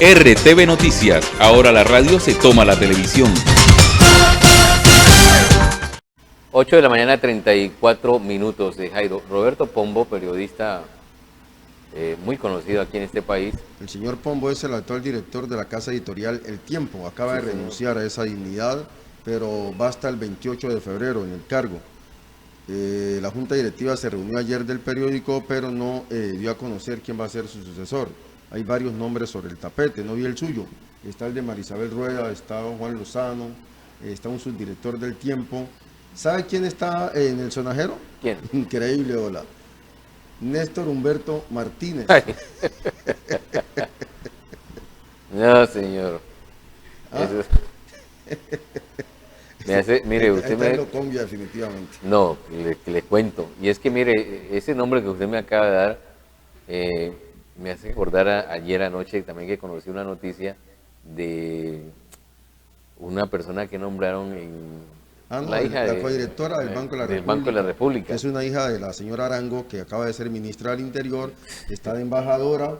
RTV Noticias, ahora la radio se toma la televisión. 8 de la mañana, 34 minutos de Jairo. Roberto Pombo, periodista muy conocido aquí en este país. El señor Pombo es el actual director de la casa editorial El Tiempo. Acaba de renunciar a esa dignidad, pero va hasta el 28 de febrero en el cargo. La junta directiva se reunió ayer del periódico, pero no dio a conocer quién va a ser su sucesor. Hay varios nombres sobre el tapete, no vi el suyo. Está el de Marisabel Rueda, está Juan Lozano, está un subdirector del Tiempo. ¿Sabe quién está en el sonajero? ¿Quién? Increíble, hola. Néstor Humberto Martínez. No, señor. ¿Ah? Me hace, mire, usted me... lo cambia definitivamente. No, le cuento. Y es que, mire, ese nombre que usted me acaba de dar me hace recordar ayer anoche también que conocí una noticia de una persona que nombraron en... La codirectora del Banco de la República. Es una hija de la señora Arango, que acaba de ser ministra del Interior, está de embajadora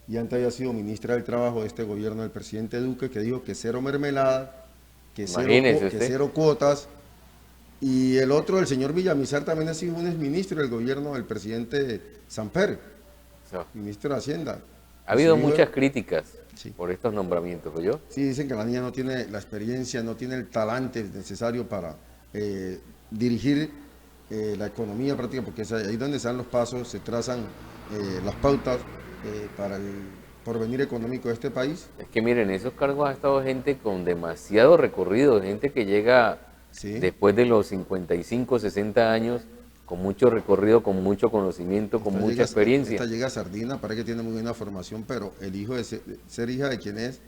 y antes había sido ministra del Trabajo de este gobierno del presidente Duque, que dijo que cero mermelada, que cero cuotas. Y el otro, el señor Villamizar, también ha sido un exministro del gobierno del presidente Samper, ministro de Hacienda. Ha habido muchas críticas por estos nombramientos, ¿oyó? Sí, dicen que la niña no tiene la experiencia, no tiene el talante necesario para dirigir la economía práctica, porque es ahí donde se dan los pasos, se trazan las pautas para el porvenir económico de este país. Es que miren, esos cargos ha estado gente con demasiado recorrido, gente que llega después de los 55, 60 años, con mucho recorrido, con mucho conocimiento, con mucha experiencia. Esta llega Sardina, parece que tiene muy buena formación, pero el hijo de ser hija de quien es,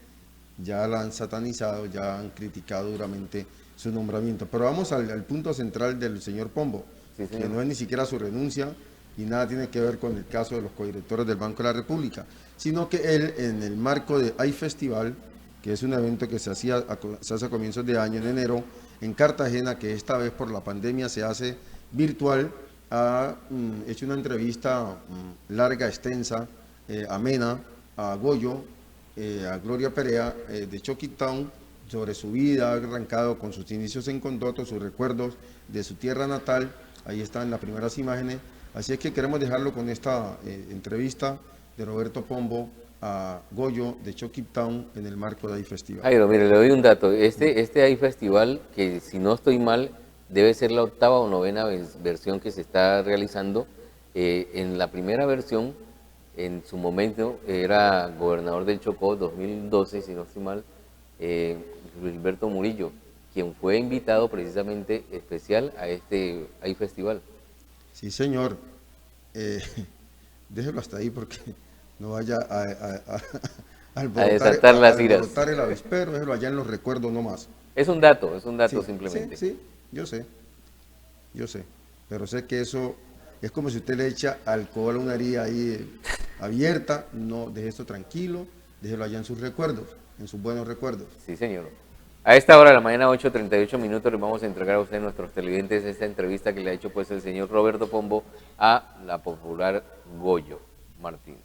ya la han satanizado, ya han criticado duramente su nombramiento. Pero vamos al punto central del señor Pombo, que no es ni siquiera su renuncia y nada tiene que ver con el caso de los codirectores del Banco de la República, sino que él, en el marco de iFestival, que es un evento que se hace a comienzos de año, en enero, en Cartagena, que esta vez por la pandemia se hace virtual, ha hecho una entrevista larga, extensa, amena a Goyo, a Gloria Perea de Choquitown, sobre su vida. Ha arrancado con sus inicios en Condoto, sus recuerdos de su tierra natal. Ahí están las primeras imágenes. Así es que queremos dejarlo con esta entrevista de Roberto Pombo a Goyo de Choquitown en el marco de iFestival. Jairo, mire, le doy un dato. Este iFestival, que si no estoy mal, debe ser la 8ª o 9ª versión que se está realizando. En la primera versión, en su momento, era gobernador del Chocó, 2012, si no estoy mal, Gilberto Murillo, quien fue invitado precisamente especial a este iFestival. Sí, señor. Déjelo hasta ahí porque no vaya a desatar las iras. Alborotar el avispero, déjelo allá en los recuerdos nomás. Es un dato Sí, simplemente. Sí, yo sé, pero sé que eso es como si usted le echa alcohol a una herida ahí abierta. No, deje esto tranquilo, déjelo allá en sus recuerdos, en sus buenos recuerdos. Sí, señor. A esta hora de la mañana, 8:38 minutos, les vamos a entregar a ustedes, nuestros televidentes, esta entrevista que le ha hecho pues el señor Roberto Pombo a la popular Goyo Martín.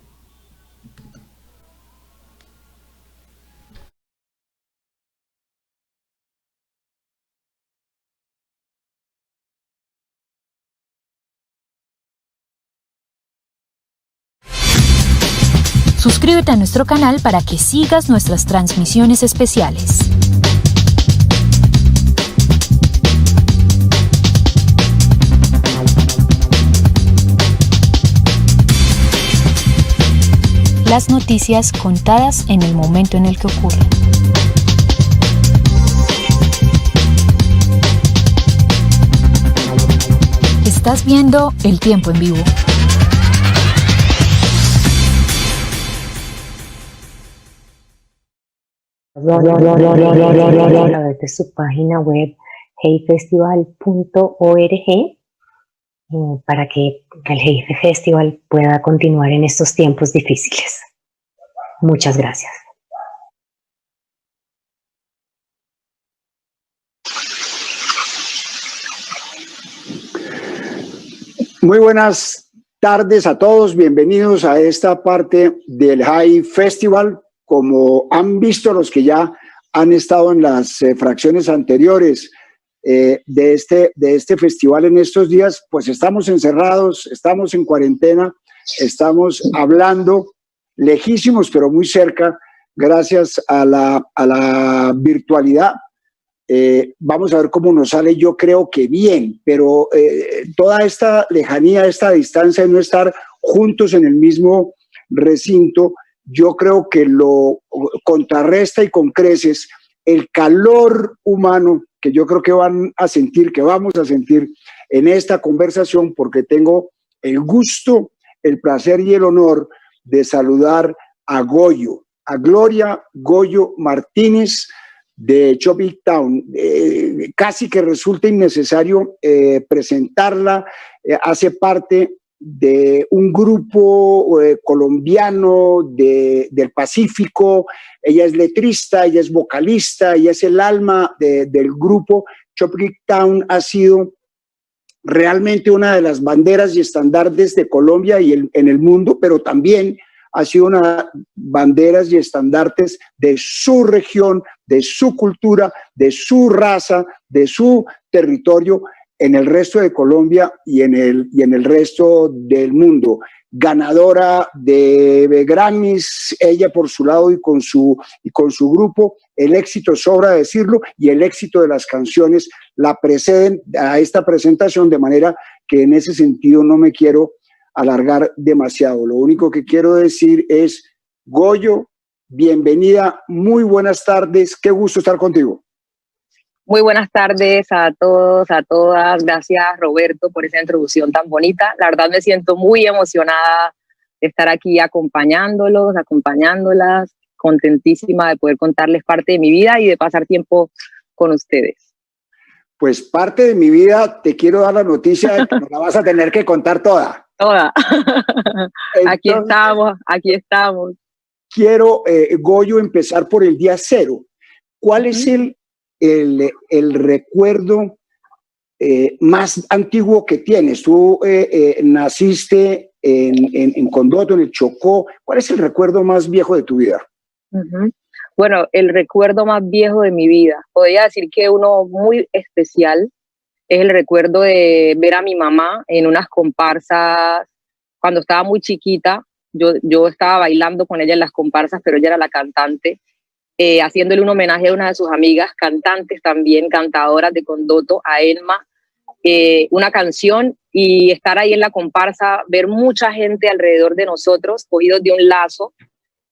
Suscríbete a nuestro canal para que sigas nuestras transmisiones especiales. Las noticias contadas en el momento en el que ocurren. Estás viendo El Tiempo en Vivo. A través de su página web heyfestival.org para que el Hey Festival pueda continuar en estos tiempos difíciles. Muchas gracias. Muy buenas tardes a todos, bienvenidos a esta parte del Hey Festival como han visto los que ya han estado en las fracciones anteriores de este festival en estos días, pues estamos encerrados, estamos en cuarentena, estamos hablando lejísimos, pero muy cerca, gracias a la virtualidad. Vamos a ver cómo nos sale, yo creo que bien, pero toda esta lejanía, esta distancia de no estar juntos en el mismo recinto, yo creo que lo contrarresta y con creces el calor humano que yo creo que vamos a sentir en esta conversación, porque tengo el gusto, el placer y el honor de saludar a Goyo, a Gloria Goyo Martínez de Chopic Town. Casi que resulta innecesario presentarla, hace parte de un grupo colombiano del Pacífico. Ella es letrista, ella es vocalista, ella es el alma del grupo. Chopic Town ha sido realmente una de las banderas y estandartes de Colombia y en el mundo, pero también ha sido una banderas y estandartes de su región, de su cultura, de su raza, de su territorio en el resto de Colombia y en el resto del mundo. Ganadora de Grammys, ella por su lado y con su grupo. El éxito, sobra decirlo, y el éxito de las canciones la preceden a esta presentación, de manera que en ese sentido no me quiero alargar demasiado. Lo único que quiero decir es, Goyo, bienvenida, muy buenas tardes, qué gusto estar contigo. Muy buenas tardes a todos, a todas. Gracias, Roberto, por esa introducción tan bonita. La verdad me siento muy emocionada de estar aquí acompañándolos, acompañándolas, contentísima de poder contarles parte de mi vida y de pasar tiempo con ustedes. Pues parte de mi vida, te quiero dar la noticia de que nos la vas a tener que contar toda. Toda. Entonces, aquí estamos. Quiero, Goyo, empezar por el día cero. ¿Cuál es el recuerdo más antiguo que tienes? Tú naciste en Condoto, en el Chocó. ¿Cuál es el recuerdo más viejo de tu vida? Bueno, el recuerdo más viejo de mi vida, podría decir que uno muy especial es el recuerdo de ver a mi mamá en unas comparsas cuando estaba muy chiquita. Yo estaba bailando con ella en las comparsas, pero ella era la cantante, haciéndole un homenaje a una de sus amigas cantantes también, cantadoras de Condoto, a Elma, una canción, y estar ahí en la comparsa, ver mucha gente alrededor de nosotros, cogidos de un lazo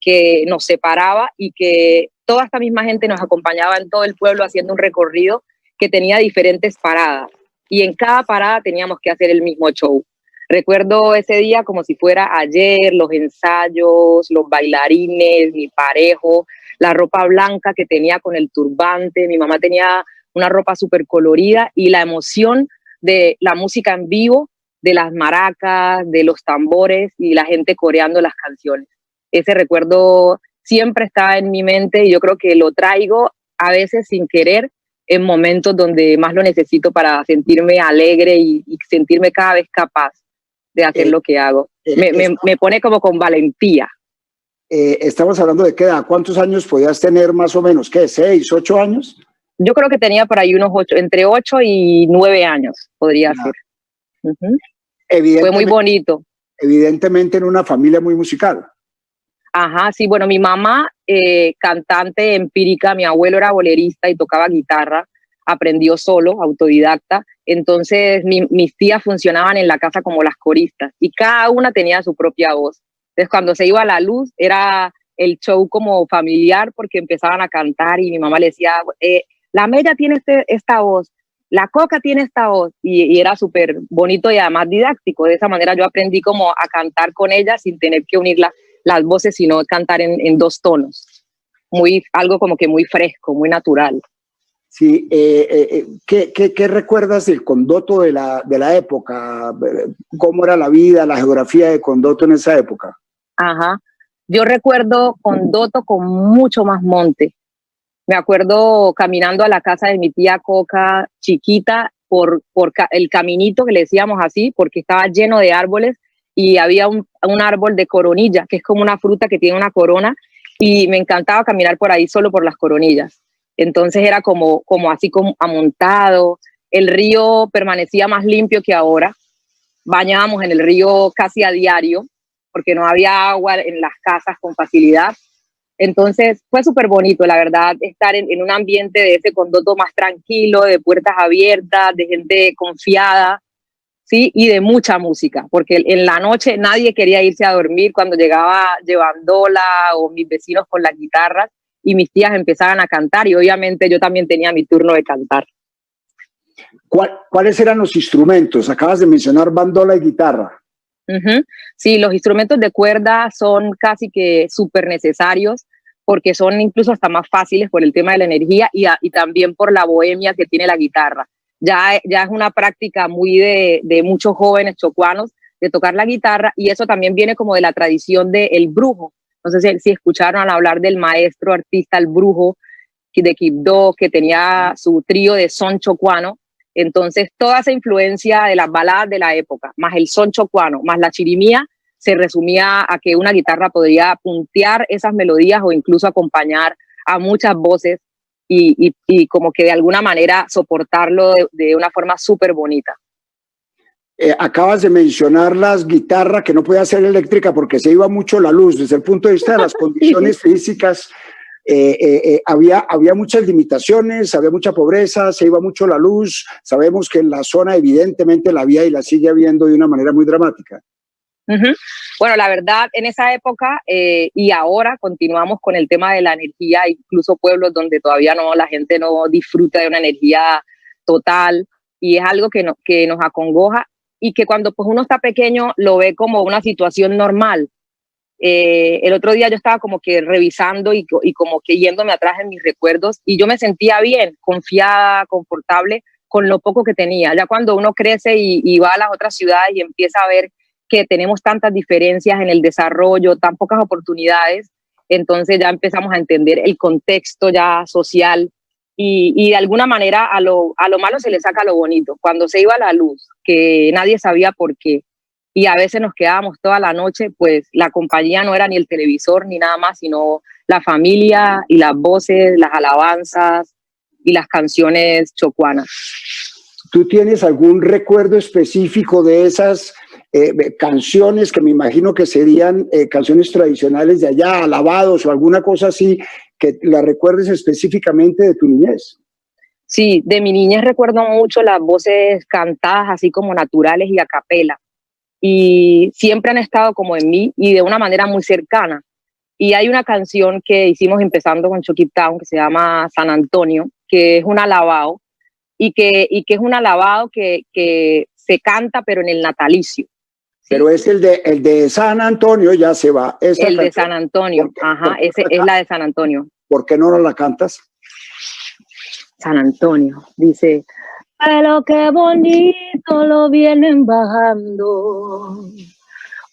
que nos separaba, y que toda esta misma gente nos acompañaba en todo el pueblo haciendo un recorrido que tenía diferentes paradas, y en cada parada teníamos que hacer el mismo show. Recuerdo ese día como si fuera ayer, los ensayos, los bailarines, mi parejo, la ropa blanca que tenía con el turbante. Mi mamá tenía una ropa súper colorida, y la emoción de la música en vivo, de las maracas, de los tambores y la gente coreando las canciones. Ese recuerdo siempre está en mi mente, y yo creo que lo traigo a veces sin querer en momentos donde más lo necesito para sentirme alegre y sentirme cada vez capaz de hacer lo que hago. Me pone como con valentía. Estamos hablando de qué edad, ¿cuántos años podías tener más o menos? ¿Qué? ¿6, 8 años? Yo creo que tenía por ahí entre 8 y 9 años, podría ser. Fue muy bonito. Evidentemente en una familia muy musical. Ajá, sí, bueno, mi mamá, cantante empírica, mi abuelo era bolerista y tocaba guitarra, aprendió solo, autodidacta. Entonces mis tías funcionaban en la casa como las coristas, y cada una tenía su propia voz. Entonces cuando se iba a la luz era el show como familiar, porque empezaban a cantar y mi mamá le decía, la Mella tiene esta voz, la Coca tiene esta voz, y era súper bonito y además didáctico. De esa manera yo aprendí como a cantar con ella sin tener que unir las voces, sino cantar en dos tonos. Algo como que muy fresco, muy natural. Sí, ¿qué recuerdas del Condoto de la época? ¿Cómo era la vida, la geografía de Condoto en esa época? Ajá, yo recuerdo Condoto con mucho más monte. Me acuerdo caminando a la casa de mi tía Coca, chiquita, por el caminito, que le decíamos así, porque estaba lleno de árboles, y había un árbol de coronilla, que es como una fruta que tiene una corona, y me encantaba caminar por ahí solo por las Coronillas. Entonces era como así como amontado, el río permanecía más limpio que ahora, bañábamos en el río casi a diario, porque no había agua en las casas con facilidad. Entonces fue súper bonito, la verdad, estar en un ambiente de ese condoto más tranquilo, de puertas abiertas, de gente confiada, ¿sí? Y de mucha música, porque en la noche nadie quería irse a dormir cuando llegaba Llevandola o mis vecinos con las guitarras y mis tías empezaban a cantar y obviamente yo también tenía mi turno de cantar. ¿Cuáles eran los instrumentos? Acabas de mencionar bandola y guitarra. Uh-huh. Sí, los instrumentos de cuerda son casi que súper necesarios porque son incluso hasta más fáciles por el tema de la energía y también por la bohemia que tiene la guitarra. Ya es una práctica muy de muchos jóvenes chocuanos de tocar la guitarra y eso también viene como de la tradición del brujo. No sé si escucharon hablar del maestro artista El Brujo de Quibdó, que tenía su trío de son chocuano. Entonces, toda esa influencia de las baladas de la época, más el son chocuano, más la chirimía, se resumía a que una guitarra podría puntear esas melodías o incluso acompañar a muchas voces y como que de alguna manera soportarlo de una forma súper bonita. Acabas de mencionar las guitarras que no podía ser eléctrica porque se iba mucho la luz. Desde el punto de vista de las condiciones físicas, había muchas limitaciones, había mucha pobreza, se iba mucho la luz. Sabemos que en la zona evidentemente la había y la sigue habiendo de una manera muy dramática. Uh-huh. Bueno, la verdad, en esa época y ahora continuamos con el tema de la energía, incluso pueblos donde todavía la gente no disfruta de una energía total y es algo que nos acongoja y que cuando pues uno está pequeño lo ve como una situación normal. El otro día yo estaba como que revisando y como que yéndome atrás en mis recuerdos y yo me sentía bien, confiada, confortable con lo poco que tenía. Ya cuando uno crece y va a las otras ciudades y empieza a ver que tenemos tantas diferencias en el desarrollo, tan pocas oportunidades, entonces ya empezamos a entender el contexto ya social y de alguna manera a lo malo se le saca lo bonito. Cuando se iba la luz, que nadie sabía por qué, y a veces nos quedábamos toda la noche, pues la compañía no era ni el televisor ni nada más, sino la familia y las voces, las alabanzas y las canciones chocuanas. ¿Tú tienes algún recuerdo específico de esas canciones que me imagino que serían canciones tradicionales de allá, alabados o alguna cosa así, que la recuerdes específicamente de tu niñez? Sí, de mi niñez recuerdo mucho las voces cantadas así como naturales y a capela. Y siempre han estado como en mí y de una manera muy cercana. Y hay una canción que hicimos empezando con Chucky Town que se llama San Antonio, que es un alabado y que es un alabado que se canta pero en el natalicio. ¿Sí? Pero es el de San Antonio, ya se va. Esa el canción, de San Antonio, ajá, ese es la de San Antonio. ¿Por qué no la cantas? San Antonio, dice... Pero qué bonito lo vienen bajando,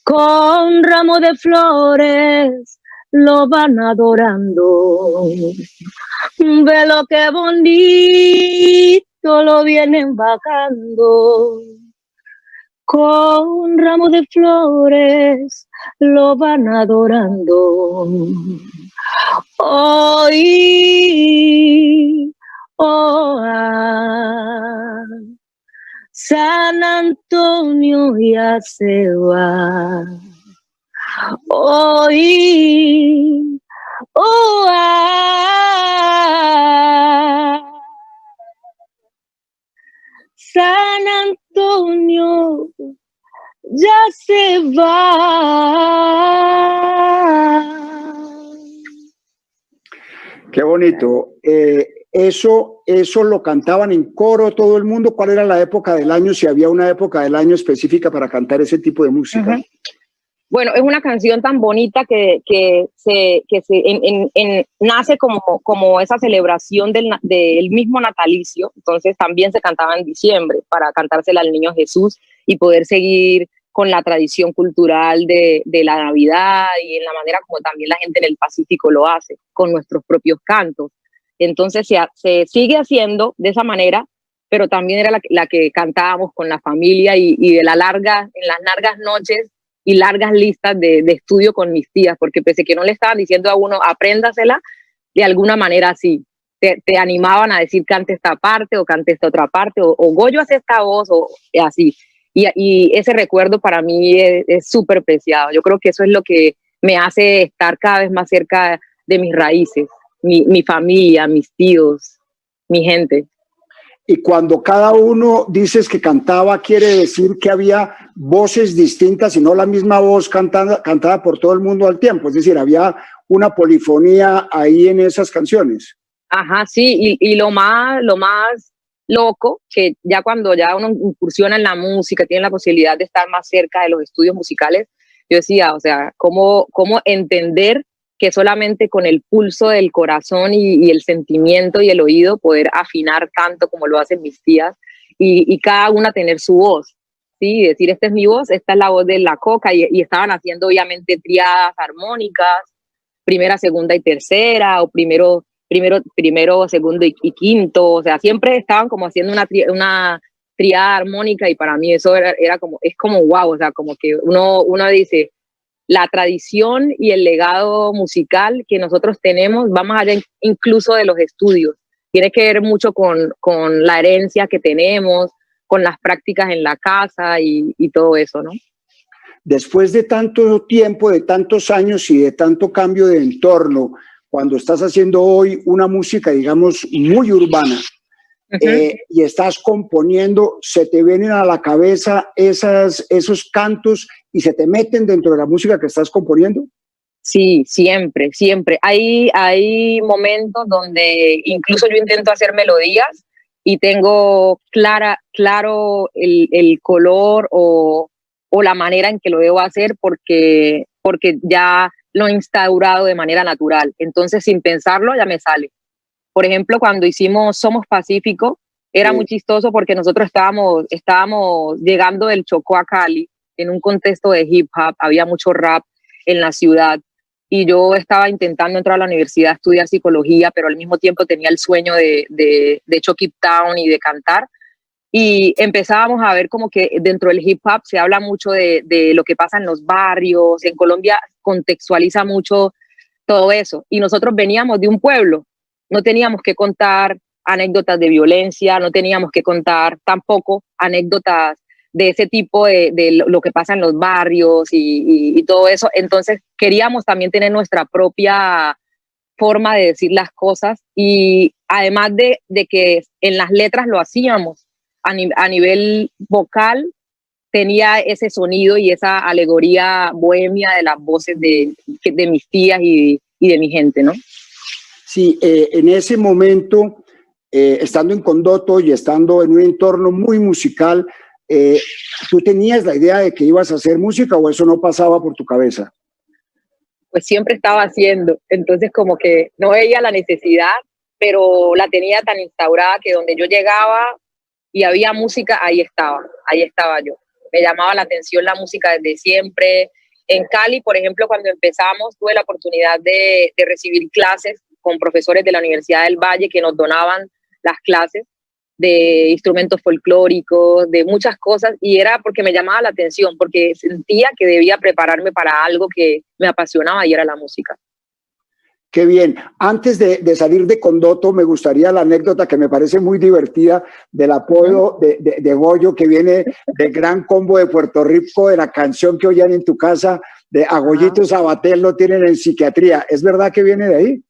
con ramos de flores lo van adorando. Velo qué bonito lo vienen bajando, con ramos de flores lo van adorando. Hoy San Antonio ya se va. Hoy, San Antonio ya se va. Qué bonito. Eso lo cantaban en coro todo el mundo. ¿Cuál era la época del año? Si había una época del año específica para cantar ese tipo de música. Uh-huh. Bueno, es una canción tan bonita que nace como esa celebración del mismo natalicio. Entonces también se cantaba en diciembre para cantársela al niño Jesús y poder seguir con la tradición cultural de la Navidad y en la manera como también la gente en el Pacífico lo hace, con nuestros propios cantos. Entonces se sigue haciendo de esa manera, pero también era la que cantábamos con la familia y en las largas noches y largas listas de estudio con mis tías, porque pese que no le estaban diciendo a uno, apréndasela, de alguna manera sí, te animaban a decir cante esta parte o cante esta otra parte, o Goyo hace esta voz, o así. Y ese recuerdo para mí es súper preciado. Yo creo que eso es lo que me hace estar cada vez más cerca de mis raíces, mi familia, mis tíos, mi gente. Y cuando cada uno dices que cantaba, quiere decir que había voces distintas y no la misma voz cantada por todo el mundo al tiempo. Es decir, había una polifonía ahí en esas canciones. Ajá, sí, y lo más loco, que ya cuando ya uno incursiona en la música, tiene la posibilidad de estar más cerca de los estudios musicales, yo decía, o sea, cómo entender que solamente con el pulso del corazón y el sentimiento y el oído poder afinar tanto como lo hacen mis tías y cada una tener su voz, ¿sí? Decir, esta es mi voz, esta es la voz de la Coca y estaban haciendo obviamente triadas armónicas, primera, segunda y tercera, o primero, segundo y quinto, o sea, siempre estaban como haciendo una triada armónica y para mí eso era como, es como wow, o sea, como que uno dice, la tradición y el legado musical que nosotros tenemos va más allá incluso de los estudios. Tiene que ver mucho con la herencia que tenemos, con las prácticas en la casa y todo eso, ¿no? Después de tanto tiempo, de tantos años y de tanto cambio de entorno, cuando estás haciendo hoy una música, digamos, muy urbana, y estás componiendo, ¿se te vienen a la cabeza esos cantos y se te meten dentro de la música que estás componiendo? Sí, siempre, siempre. Hay momentos donde incluso yo intento hacer melodías y tengo claro el color o la manera en que lo debo hacer porque ya lo he instaurado de manera natural. Entonces, sin pensarlo, ya me sale. Por ejemplo, cuando hicimos Somos Pacífico, era muy chistoso porque nosotros estábamos llegando del Chocó a Cali en un contexto de hip hop, había mucho rap en la ciudad y yo estaba intentando entrar a la universidad a estudiar psicología, pero al mismo tiempo tenía el sueño de Chocó Town y de cantar. Y empezábamos a ver como que dentro del hip hop se habla mucho de lo que pasa en los barrios, en Colombia contextualiza mucho todo eso. Y nosotros veníamos de un pueblo, no teníamos que contar anécdotas de violencia, no teníamos que contar tampoco anécdotas de ese tipo de lo que pasa en los barrios y todo eso. Entonces queríamos también tener nuestra propia forma de decir las cosas y además de que en las letras lo hacíamos a nivel vocal, tenía ese sonido y esa alegoría bohemia de las voces de mis tías y de mi gente, ¿no? Sí, en ese momento, estando en Condoto y estando en un entorno muy musical, ¿tú tenías la idea de que ibas a hacer música o eso no pasaba por tu cabeza? Pues siempre estaba haciendo, entonces como que no veía la necesidad, pero la tenía tan instaurada que donde yo llegaba y había música, ahí estaba yo. Me llamaba la atención la música desde siempre. En Cali, por ejemplo, cuando empezamos, tuve la oportunidad de recibir clases con profesores de la Universidad del Valle que nos donaban las clases de instrumentos folclóricos, de muchas cosas, y era porque me llamaba la atención, porque sentía que debía prepararme para algo que me apasionaba y era la música. Qué bien. Antes de salir de Condoto, me gustaría la anécdota que me parece muy divertida del apodo de Goyo, que viene del Gran Combo de Puerto Rico, de la canción que oían en tu casa, de A Goyito Sabater lo tienen en psiquiatría. ¿Es verdad que viene de ahí?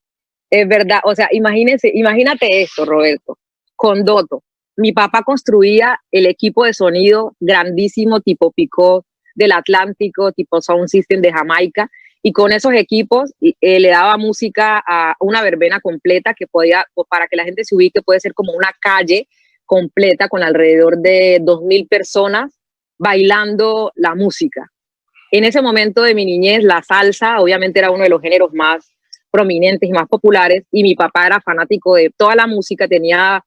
Es verdad. O sea, imagínate esto, Roberto. Condoto. Mi papá construía el equipo de sonido grandísimo tipo Picot del Atlántico, tipo Sound System de Jamaica, y con esos equipos le daba música a una verbena completa que podía, para que la gente se ubique, puede ser como una calle completa con alrededor de 2.000 personas bailando la música. En ese momento de mi niñez, la salsa obviamente era uno de los géneros más prominentes y más populares, y mi papá era fanático de toda la música, tenía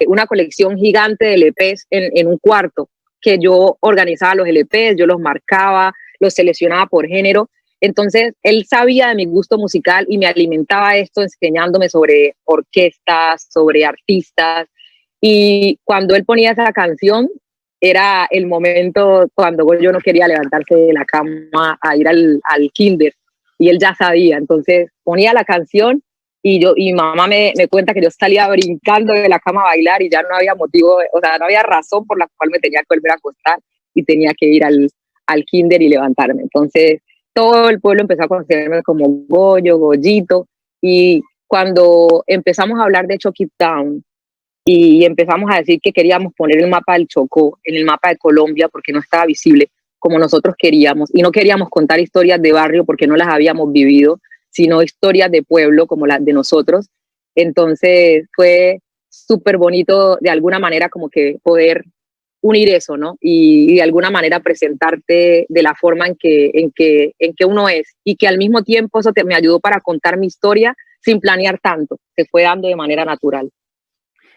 una colección gigante de LPs en un cuarto, que yo organizaba los LPs, yo los marcaba, los seleccionaba por género. Entonces, él sabía de mi gusto musical y me alimentaba esto enseñándome sobre orquestas, sobre artistas. Y cuando él ponía esa canción, era el momento cuando Goyo no quería levantarse de la cama a ir al kinder, y él ya sabía. Entonces ponía la canción y mi mamá me cuenta que yo salía brincando de la cama a bailar y ya no había motivo, o sea, no había razón por la cual me tenía que volver a acostar y tenía que ir al kinder y levantarme. Entonces todo el pueblo empezó a conocerme como Goyo, Goyito, y cuando empezamos a hablar de Chucky Town y empezamos a decir que queríamos poner el mapa del Chocó en el mapa de Colombia porque no estaba visible como nosotros queríamos, y no queríamos contar historias de barrio porque no las habíamos vivido, sino historias de pueblo como las de nosotros. Entonces fue súper bonito de alguna manera como que poder unir eso, ¿no? Y de alguna manera presentarte de la forma en que uno es, y que al mismo tiempo eso me ayudó para contar mi historia sin planear tanto, se fue dando de manera natural.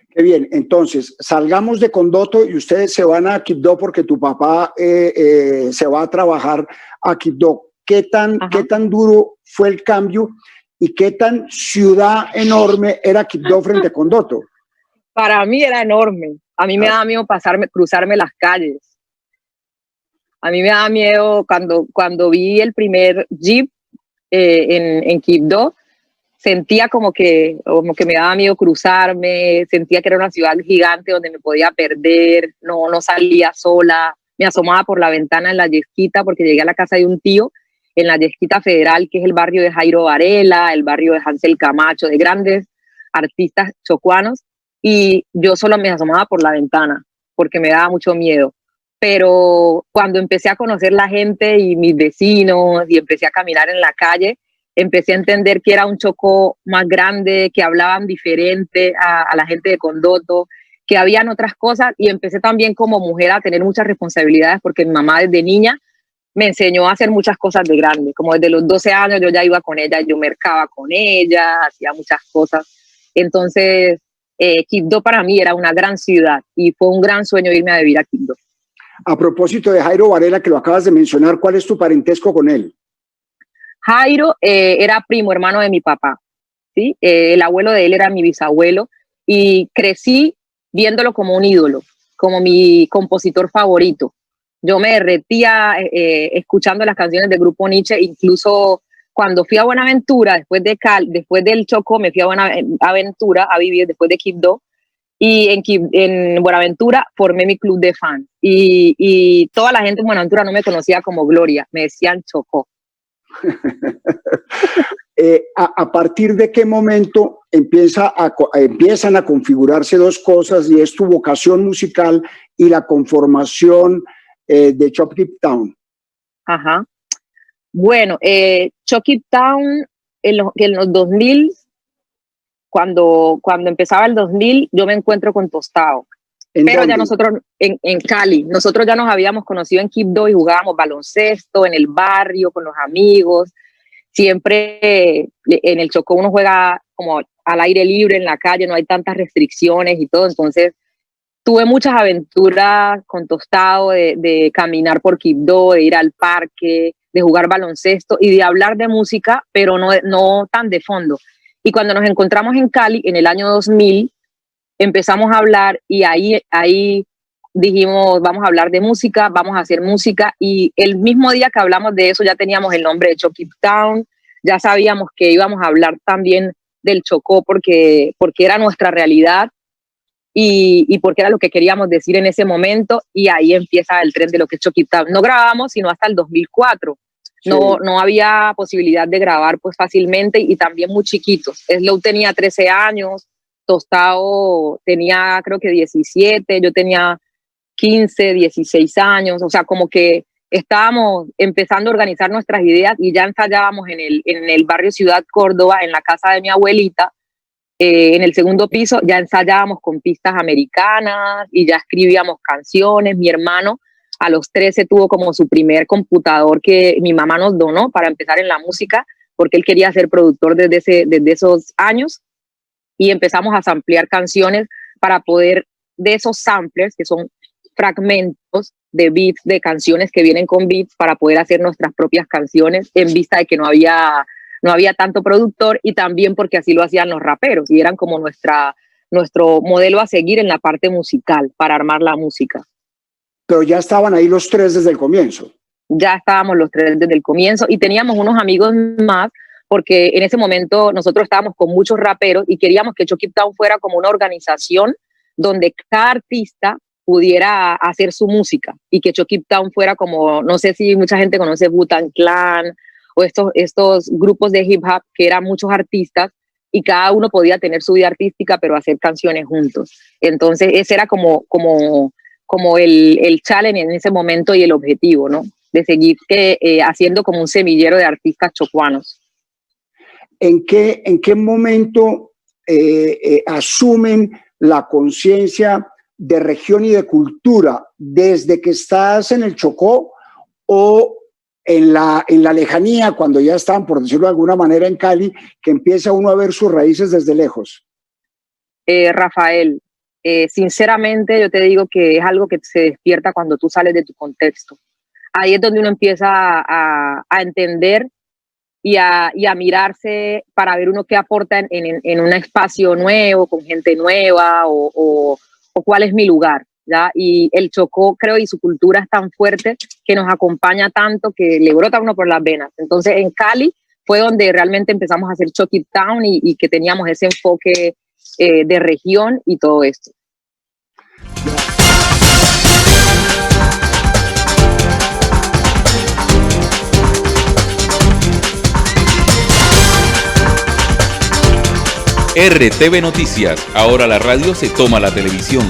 Qué bien, entonces salgamos de Condoto y ustedes se van a Quibdó porque tu papá se va a trabajar a Quibdó. ¿Qué tan duro fue el cambio y qué tan ciudad enorme era Quibdó frente a Condoto? Para mí era enorme. A mí me daba miedo cruzarme las calles. A mí me daba miedo cuando vi el primer Jeep en Quibdó. Sentía como que me daba miedo cruzarme, sentía que era una ciudad gigante donde me podía perder, no salía sola, me asomaba por la ventana en la Yesquita porque llegué a la casa de un tío en la Yesquita Federal, que es el barrio de Jairo Varela, el barrio de Hansel Camacho, de grandes artistas chocuanos, y yo solo me asomaba por la ventana porque me daba mucho miedo. Pero cuando empecé a conocer la gente y mis vecinos y empecé a caminar en la calle, empecé a entender que era un Chocó más grande, que hablaban diferente a la gente de Condoto, que habían otras cosas, y empecé también como mujer a tener muchas responsabilidades porque mi mamá desde niña me enseñó a hacer muchas cosas de grande, como desde los 12 años yo ya iba con ella, yo mercaba con ella, hacía muchas cosas. Entonces Quibdó para mí era una gran ciudad y fue un gran sueño irme a vivir a Quibdó. A propósito de Jairo Varela, que lo acabas de mencionar, ¿cuál es tu parentesco con él? Jairo era primo hermano de mi papá, ¿sí? El abuelo de él era mi bisabuelo, y crecí viéndolo como un ídolo, como mi compositor favorito. Yo me derretía escuchando las canciones del grupo Nietzsche. Incluso cuando fui a Buenaventura, después del Chocó, me fui a Buenaventura a vivir después de Quibdó, y en Buenaventura formé mi club de fans, y toda la gente en Buenaventura no me conocía como Gloria, me decían Chocó. ¿A partir de qué momento empiezan a configurarse dos cosas, y es tu vocación musical y la conformación de Chucky Town? Ajá. Bueno, Chucky Town en los 2000, cuando empezaba el 2000, yo me encuentro con Tostado. Pero ¿Dónde? ya nosotros en Cali, nosotros ya nos habíamos conocido en Quibdó y jugábamos baloncesto en el barrio con los amigos. Siempre en el Chocó uno juega como al aire libre en la calle, no hay tantas restricciones y todo. Entonces tuve muchas aventuras con Tostado de caminar por Quibdó, de ir al parque, de jugar baloncesto y de hablar de música, pero no tan de fondo. Y cuando nos encontramos en Cali en el año 2000, empezamos a hablar, y ahí dijimos, vamos a hablar de música, vamos a hacer música, y el mismo día que hablamos de eso ya teníamos el nombre de Chucky Town, ya sabíamos que íbamos a hablar también del Chocó porque era nuestra realidad y porque era lo que queríamos decir en ese momento, y ahí empieza el tren de lo que es Chucky Town. No grabamos sino hasta el 2004. Sí. No había posibilidad de grabar pues fácilmente, y también muy chiquitos. Slow tenía 13 años, Tostado tenía creo que 17, yo tenía 15, 16 años, o sea, como que estábamos empezando a organizar nuestras ideas, y ya ensayábamos en el barrio Ciudad Córdoba, en la casa de mi abuelita, en el segundo piso, ya ensayábamos con pistas americanas y ya escribíamos canciones. Mi hermano a los 13 tuvo como su primer computador que mi mamá nos donó para empezar en la música, porque él quería ser productor desde esos años. Y empezamos a samplear canciones para poder, de esos samplers, que son fragmentos de beats, de canciones que vienen con beats, para poder hacer nuestras propias canciones, en vista de que no había tanto productor, y también porque así lo hacían los raperos, y eran como nuestro modelo a seguir en la parte musical, para armar la música. pero ya estaban ahí los tres desde el comienzo. Ya estábamos los tres desde el comienzo y teníamos unos amigos más, porque en ese momento nosotros estábamos con muchos raperos y queríamos que Chucky Town fuera como una organización donde cada artista pudiera hacer su música y que Chucky Town fuera como, no sé si mucha gente conoce Wu-Tang Clan o estos grupos de hip hop que eran muchos artistas y cada uno podía tener su vida artística pero hacer canciones juntos. Entonces ese era como el challenge en ese momento y el objetivo, ¿no? De seguir haciendo como un semillero de artistas chocuanos. ¿En qué momento asumen la conciencia de región y de cultura? ¿Desde que estás en el Chocó o en la lejanía, cuando ya están, por decirlo de alguna manera, en Cali, que empieza uno a ver sus raíces desde lejos? Rafael, sinceramente yo te digo que es algo que se despierta cuando tú sales de tu contexto. Ahí es donde uno empieza a entender y a mirarse para ver uno qué aporta en un espacio nuevo, con gente nueva, o cuál es mi lugar, ¿ya? Y el Chocó, creo, y su cultura es tan fuerte que nos acompaña tanto que le brota uno por las venas. Entonces, en Cali fue donde realmente empezamos a hacer Chucky Town y que teníamos ese enfoque de región y todo esto. RTV Noticias, ahora la radio se toma la televisión.